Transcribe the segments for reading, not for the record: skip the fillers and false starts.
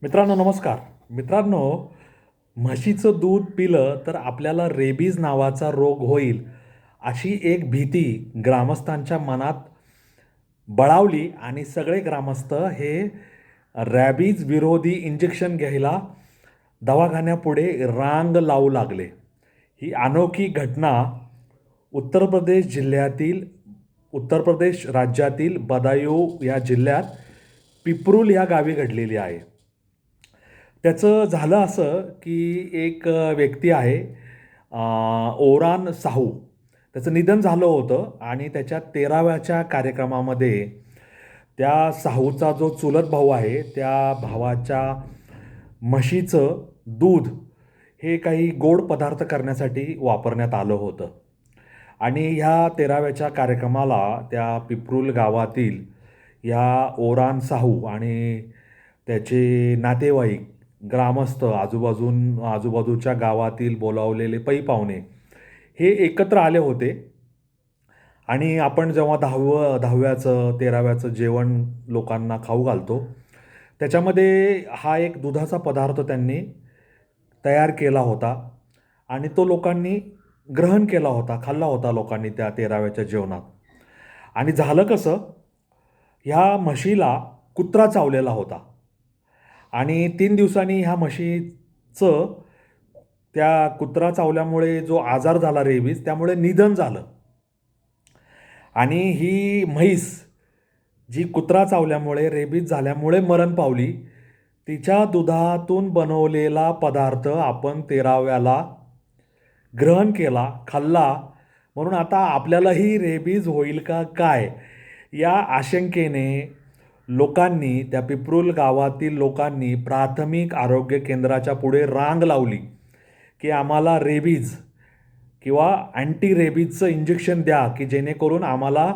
मित्रांनो नमस्कार. मित्रांनो, म्हशीचं दूध पिलं तर आपल्याला रेबीज नावाचा रोग होईल अशी एक भीती ग्रामस्थांच्या मनात बळावली आणि सगळे ग्रामस्थ हे रॅबीज विरोधी इंजेक्शन घ्यायला दवाखान्यापुढे रांग लावू लागले. ही अनोखी घटना उत्तर प्रदेश जिल्ह्यातील उत्तर प्रदेश राज्यातील बदायूं या जिल्ह्यात पिपरुल या गावी घडलेली आहे. त्याचं झालं असं, की एक व्यक्ती आहे ओरान साहू. त्याचं निधन झालं होतं आणि त्याच्या 13व्याच्या कार्यक्रमामध्ये त्या साहूचा जो चुलत भाऊ आहे, त्या भावाच्या म्हशीचं दूध हे काही गोड पदार्थ करण्यासाठी वापरण्यात आलं होतं. आणि ह्या 13व्याच्या कार्यक्रमाला त्या पिपरुल गावातील या ओरान साहू आणि त्याचे नातेवाईक, ग्रामस्थ, आजूबाजूच्या गावातील बोलावलेले पै पाहुणे हे एकत्र आले होते. आणि आपण जेव्हा 10व्याचं 13व्याचं जेवण लोकांना खाऊ घालतो, त्याच्यामध्ये हा एक दुधाचा पदार्थ त्यांनी तयार केला होता आणि तो लोकांनी ग्रहण केला होता, खाल्ला होता लोकांनी त्या 13व्याच्या जेवणात. आणि झालं कसं, ह्या म्हशीला कुत्रा चावलेला होता आणि 3 दिवसांनी ह्या म्हशीचं त्या कुत्रा चावल्यामुळे जो आजार झाला रेबीज, त्यामुळे निधन झालं. आणि ही म्हैस जी कुत्रा चावल्यामुळे रेबीज झाल्यामुळे मरण पावली, तिच्या दुधातून बनवलेला पदार्थ आपण 13व्याला ग्रहण केला, खाल्ला, म्हणून आता आपल्यालाही रेबीज होईल का काय या आशंकेने लोकांनी, त्या पिपरुल गावातील लोकांनी प्राथमिक आरोग्य केंद्राच्या पुढे रांग लावली, की आम्हाला रेबीज किंवा अँटी रेबीजचं इंजेक्शन द्या, की जेणेकरून आम्हाला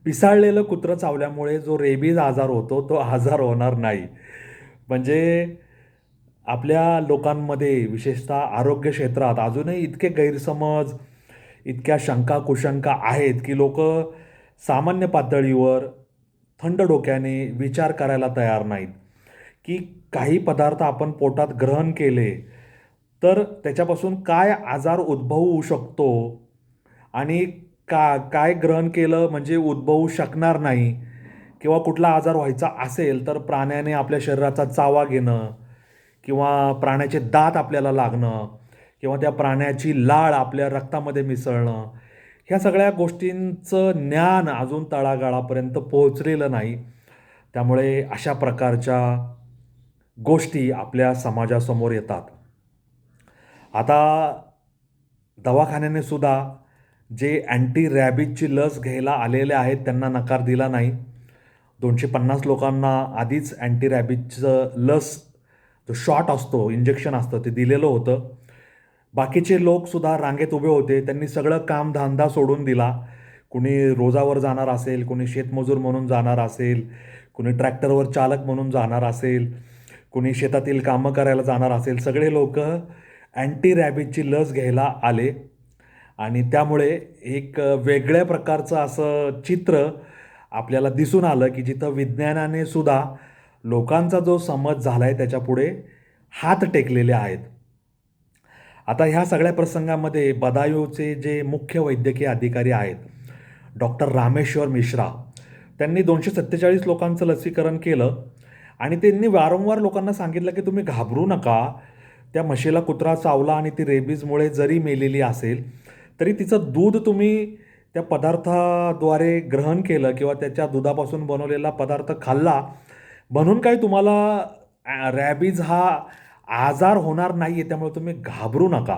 पिसाळलेलं कुत्रं चावल्यामुळे जो रेबीज आजार होतो तो आजार होणार नाही. म्हणजे आपल्या लोकांमध्ये, विशेषतः आरोग्य क्षेत्रात अजूनही इतके गैरसमज, इतक्या शंका कुशंका आहेत, की लोक सामान्य पातळीवर थंड डोक्याने विचार करायला तयार नाहीत, की काही पदार्थ आपण पोटात ग्रहण केले तर त्याच्यापासून काय आजार उद्भवू शकतो आणि काय ग्रहण केलं म्हणजे उद्भवू शकणार नाही, किंवा कुठला आजार व्हायचा असेल तर प्राण्याने आपल्या शरीराचा चावा घेणं, किंवा प्राण्याचे दात आपल्याला लागणं, किंवा त्या प्राण्याची लाळ आपल्या रक्तामध्ये मिसळणं, ह्या सगळ्या गोष्टींचं ज्ञान अजून तळागाळापर्यंत पोहोचलेलं नाही. त्यामुळे अशा प्रकारच्या गोष्टी आपल्या समाजासमोर येतात. आता दवाखान्याने सुद्धा जे अँटी रॅबीजची लस घ्यायला आलेले आहेत त्यांना नकार दिला नाही. 250 लोकांना आधीच अँटी रॅबीजचं लस, जो शॉट असतो, इंजेक्शन असतं, ते दिलेलं होतं. बाकीचे लोकसुद्धा रांगेत उभे होते. त्यांनी सगळं कामधंदा सोडून दिला. कुणी रोजावर जाणार असेल, कुणी शेतमजूर म्हणून जाणार असेल, कुणी ट्रॅक्टरवर चालक म्हणून जाणार असेल, कुणी शेतातील कामं करायला जाणार असेल, सगळे लोक अँटी रॅबीजची लस घ्यायला आले. आणि त्यामुळे एक वेगळ्या प्रकारचं असं चित्र आपल्याला दिसून आलं, की जिथं विज्ञानाने सुद्धा लोकांचा जो समज झाला आहे त्याच्यापुढे हात टेकलेले आहेत. आता ह्या सगळ्या प्रसंगामध्ये बदायूंचे जे मुख्य वैद्यकीय अधिकारी आहेत, डॉक्टर रामेश्वर मिश्रा, त्यांनी 247 लोकांचं लसीकरण केलं आणि त्यांनी वारंवार लोकांना सांगितलं, की तुम्ही घाबरू नका. त्या म्हशीला कुत्रा चावला आणि ती रेबीजमुळे जरी मेलेली असेल तरी तिचं दूध तुम्ही त्या पदार्थाद्वारे ग्रहण केलं किंवा त्याच्या दुधापासून बनवलेला पदार्थ खाल्ला म्हणून काही तुम्हाला रॅबीज हा आजार होणार नाही आहे, त्यामुळे तुम्ही घाबरू नका.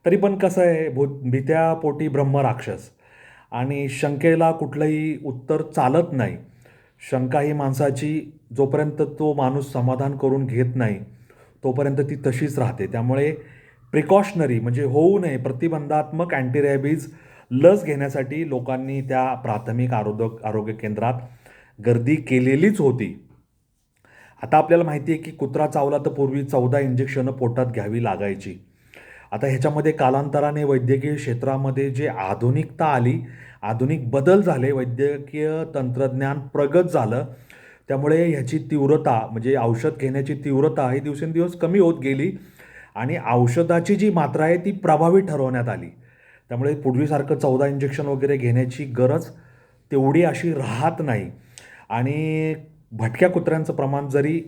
तरी पण कसं आहे, भीत्या पोटी ब्रह्मराक्षस, आणि शंकेला कुठलंही उत्तर चालत नाही. शंका ही माणसाची, जोपर्यंत तो माणूस समाधान करून घेत नाही तोपर्यंत ती तशीच राहते. त्यामुळे प्रिकॉशनरी म्हणजे होऊ नये, प्रतिबंधात्मक अँटी रॅबीज लस घेण्यासाठी लोकांनी त्या प्राथमिक आरोग्य केंद्रात गर्दी केलेलीच होती. आता आपल्याला माहिती आहे, की कुत्रा चावला तर पूर्वी 14 इंजेक्शनं पोटात घ्यावी लागायची. आता ह्याच्यामध्ये कालांतराने वैद्यकीय क्षेत्रामध्ये जे आधुनिकता आली, आधुनिक बदल झाले, वैद्यकीय तंत्रज्ञान प्रगत झालं, त्यामुळे ह्याची तीव्रता म्हणजे औषध घेण्याची तीव्रता ही दिवसेंदिवस कमी होत गेली आणि औषधाची जी मात्रा आहे ती प्रभावी ठरवण्यात आली. त्यामुळे पूर्वीसारखं 14 इंजेक्शन वगैरे घेण्याची गरज तेवढी अशी राहत नाही. आणि भटक्या कुत्र्यांचं प्रमाण जरी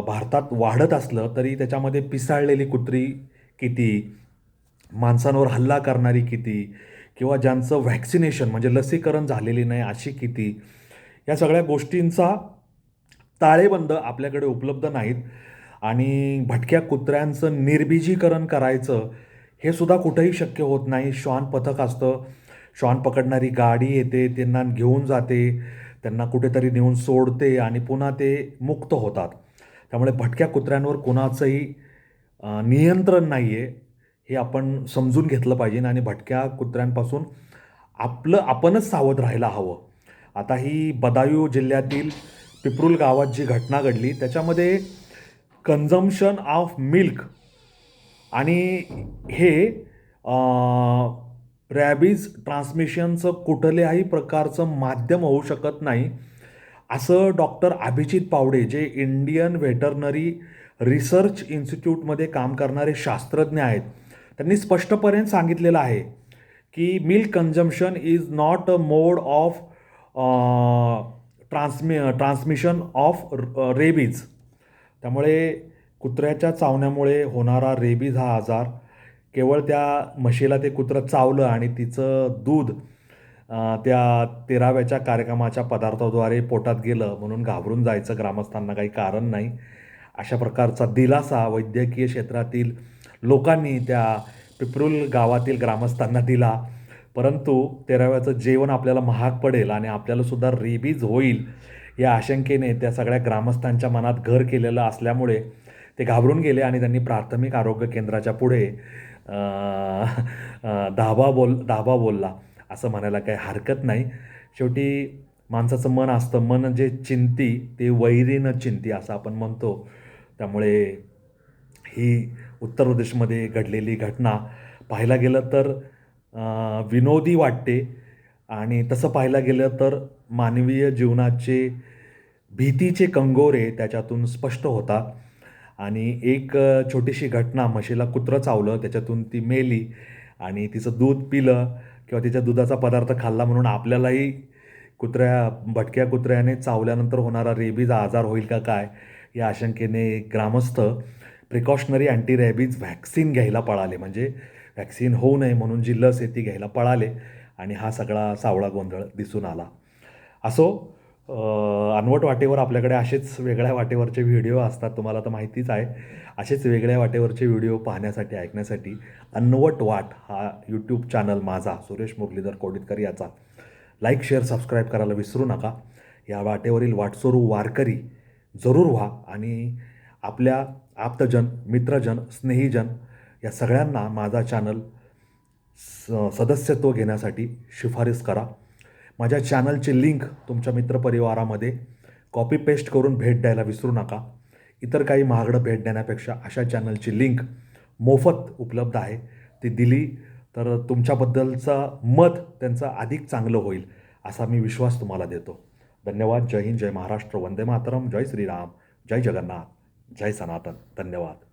भारतात वाढत असलं तरी त्याच्यामध्ये पिसाळलेली कुत्री किती, माणसांवर हल्ला करणारी किती किंवा ज्यांचं व्हॅक्सिनेशन म्हणजे लसीकरण झालेली नाही अशी किती, या सगळ्या गोष्टींचा ताळेबंद आपल्याकडे उपलब्ध नाहीत. आणि भटक्या कुत्र्यांचं निर्बीजीकरण करायचं हे सुद्धा कुठेही शक्य होत नाही. श्वान पथक असतं, श्वान पकडणारी गाडी येते, त्यांना घेऊन जाते, त्यांना कुठेतरी नेऊन सोडते आणि पुन्हा ते मुक्त होतात. त्यामुळे भटक्या कुत्र्यांवर कोणाचंही नियंत्रण नाही आहे हे आपण समजून घेतलं पाहिजे आणि भटक्या कुत्र्यांपासून आपणच सावध राहायला हवं. आता ही बदायूं जिल्ह्यातील पिपरुल गावात जी घटना घडली त्याच्यामध्ये कन्झम्पशन ऑफ मिल्क आणि हे रॅबीज ट्रान्समिशनचं कुठल्याही प्रकारचं माध्यम होऊ शकत नाही असं डॉक्टर अभिजित पावडे जे इंडियन व्हेटरनरी रिसर्च इन्स्टिट्यूटमध्ये काम करणारे शास्त्रज्ञ आहेत त्यांनी स्पष्टपणे सांगितलेलं आहे की milk consumption is not a mode of transmission of rabies. त्यामुळे कुत्र्याच्या चावण्यामुळे होणारा रेबीज हा आजार केवळ त्या म्हशीला ते कुत्रं चावलं आणि तिचं दूध त्या 13व्याच्या कार्यक्रमाच्या पदार्थाद्वारे पोटात गेलं म्हणून घाबरून जायचं ग्रामस्थांना काही कारण नाही. अशा प्रकारचा दिलासा वैद्यकीय क्षेत्रातील लोकांनी त्या पिपरुल गावातील ग्रामस्थांना दिला. परंतु 13व्याचं जेवण आपल्याला महाग पडेल आणि आपल्यालासुद्धा रेबीज होईल या आशंकेने त्या सगळ्या ग्रामस्थांच्या मनात घर केलेलं असल्यामुळे ते घाबरून गेले आणि त्यांनी प्राथमिक आरोग्य केंद्राच्या पुढे धाबा बोलला असं म्हणायला काही हरकत नाही. शेवटी माणसाचं मन असतं, मन जे चिंती ते वैरीनं चिंती असं आपण म्हणतो. त्यामुळे ही उत्तर प्रदेशमध्ये घडलेली घटना पाहायला गेलं तर विनोदी वाटते आणि तसं पाहायला गेलं तर मानवीय जीवनाचे भीतीचे कंगोरे त्याच्यातून स्पष्ट होतात. आणि एक छोटीशी घटना, म्हशीला कुत्रं चावलं, त्याच्यातून ती मेली आणि तिचं दूध पिलं किंवा तिच्या दुधाचा पदार्थ खाल्ला म्हणून आपल्यालाही भटक्या कुत्र्याने चावल्यानंतर होणारा रेबीज आजार होईल का काय या आशंकेने ग्रामस्थ प्रिकॉशनरी अँटी रॅबीज व्हॅक्सिन घ्यायला पळाले. म्हणजे व्हॅक्सिन होऊ नये म्हणून जी लस आहे ती घ्यायला पळाले आणि हा सगळा सावळा गोंधळ दिसून आला. असो, अनवट वाटेवर आपल्याकडे असेच वेगळ्या वाटेवरचे व्हिडिओ असतात, तुम्हाला तर माहितीच आहे. असेच वेगळ्या वाटेवरचे व्हिडिओ पाहण्यासाठी, ऐकण्यासाठी अनवट वाट हा यूट्यूब चॅनल माझा सुरेश मुरलीधर कोडितकर याचा लाईक, शेअर, सबस्क्राईब करायला विसरू नका. या वाटेवरील वाटसरू वारकरी जरूर व्हा आणि आपल्या आप्तजन, मित्रजन, स्नेहीजन या सगळ्यांना माझा चॅनल सदस्यत्व घेण्यासाठी शिफारस करा. माझ्या चॅनलची लिंक तुमच्या मित्रपरिवारामध्ये कॉपी पेस्ट करून भेट द्यायला विसरू नका. इतर काही महागडं भेट देण्यापेक्षा अशा चॅनलची लिंक मोफत उपलब्ध आहे, ती दिली तर तुमच्याबद्दलचं मत त्यांचं अधिक चांगलं होईल असा मी विश्वास तुम्हाला देतो. धन्यवाद. जय हिंद, जय महाराष्ट्र, वंदे मातरम, जय श्रीराम, जय जगन्नाथ, जय सनातन. धन्यवाद.